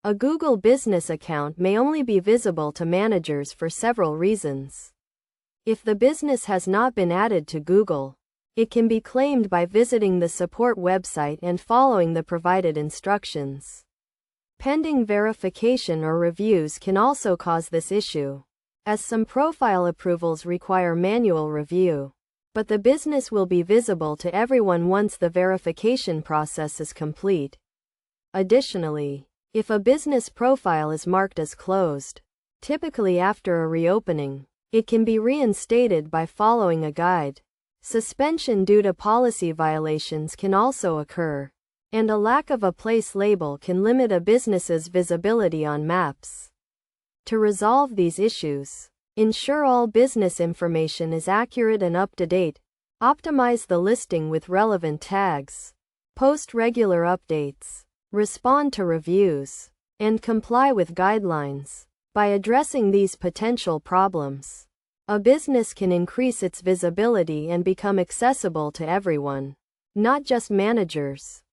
A Google business account may only be visible to managers for several reasons. If the business has not been added to Google, it can be claimed by visiting the support website and following the provided instructions. Pending verification or reviews can also cause this issue, as some profile approvals require manual review. But the business will be visible to everyone once the verification process is complete. Additionally, if a business profile is marked as closed, typically after a reopening, it can be reinstated by following a guide. Suspension due to policy violations can also occur, and a lack of a place label can limit a business's visibility on maps. To resolve these issues, ensure all business information is accurate and up to date. Optimize the listing with relevant tags. Post regular updates. Respond to reviews. And comply with guidelines. By addressing these potential problems, a business can increase its visibility and become accessible to everyone, not just managers.